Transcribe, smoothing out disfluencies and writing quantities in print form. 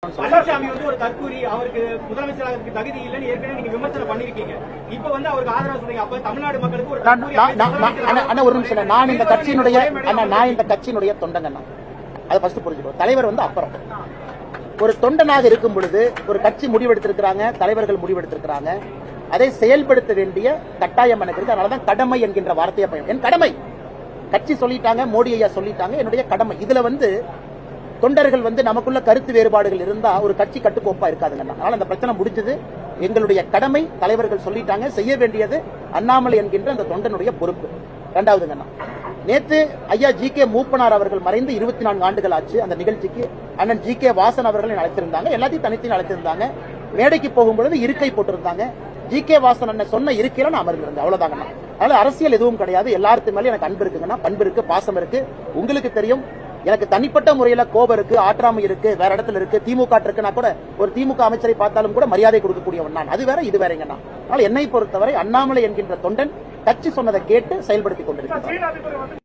பழனிசாமி வந்து ஒரு தற்கூரி, அவருக்கு முதலமைச்சராக தகுதி இல்லைன்னு ஏற்கனவே நீங்க விமர்சனம் பண்ணிருக்கீங்க. இப்ப வந்து அவருக்கு ஆதரவு சொல்றீங்க. அப்ப தமிழ்நாடு மக்களுக்கு ஒரு ஒரு நிமிஷம், நான் இந்த கட்சியினுடைய தொண்டங்க. அதை ஃபர்ஸ்ட் புரிஞ்சுக்கணும். தலைவர் வந்து அப்புறம் ஒரு தொண்டனாக இருக்கும் பொழுது ஒரு கட்சி முடிவெடுத்திருக்கிறாங்க, தலைவர்கள் முடிவெடுத்திருக்கிறாங்க, அதை செயல்படுத்த வேண்டிய கட்டாயம் எனக்கு இருக்கு. அதனாலதான் கடமை என்கின்ற வார்த்தையை பயன். என் கடமை, கட்சி சொல்லிட்டாங்க, மோடி ஐயா சொல்லிட்டாங்க, என்னுடைய கடமை. இதுல வந்து தொண்டர்கள் வந்து நமக்குள்ள கருத்து வேறுபாடுகள் இருந்தா ஒரு கட்சி கட்டுக்கோப்பா இருக்காதுங்க. அதனால அந்த பிரச்சனை முடிஞ்சது. எங்களுடைய கடமை தலைவர்கள் சொல்லிட்டாங்க, செய்ய வேண்டியது அண்ணாமலை என்கின்ற அந்த தொண்டனுடைய பொறுப்பு. இரண்டாவதுங்க, நேற்று ஐயா ஜி.கே. மூப்பனார் அவர்கள் மறைந்து 24 ஆண்டுகள் ஆச்சு. அந்த நிகழ்ச்சிக்கு அண்ணன் ஜி.கே. வாசன் அவர்களை அழைத்திருந்தாங்க, எல்லாத்தையும் தனித்தையும் அழைத்திருந்தாங்க. மேடைக்கு போகும்பொழுது இருக்கை போட்டிருந்தாங்க. ஜி.கே. வாசன் அண்ணன் சொன்ன இருக்கையில நான் அமர்ந்திருந்தேன், அவ்வளவுதாங்கண்ணா. அதனால அரசியல் எதுவும் கிடையாது. எல்லாத்து மேலே எனக்கு அன்பு இருக்குங்கன்னா, பண்பு இருக்கு, பாசம் இருக்கு. உங்களுக்கு தெரியும், எனக்கு தனிப்பட்ட முறையில கோபம் இருக்கு, ஆற்றாமை இருக்கு, வேற இடத்துல இருக்கு, திமுக இருக்குன்னா கூட ஒரு திமுக அமைச்சரை பார்த்தாலும் கூட மரியாதை கொடுக்கக்கூடியவன் நான். அது வேற, இது வேறங்கண்ணா. அதனால என்னை பொறுத்தவரை அண்ணாமலை என்கின்ற தொண்டன் கட்சி சொன்னதை கேட்டு செயல்படுத்திக் கொண்டிருக்கிறார்.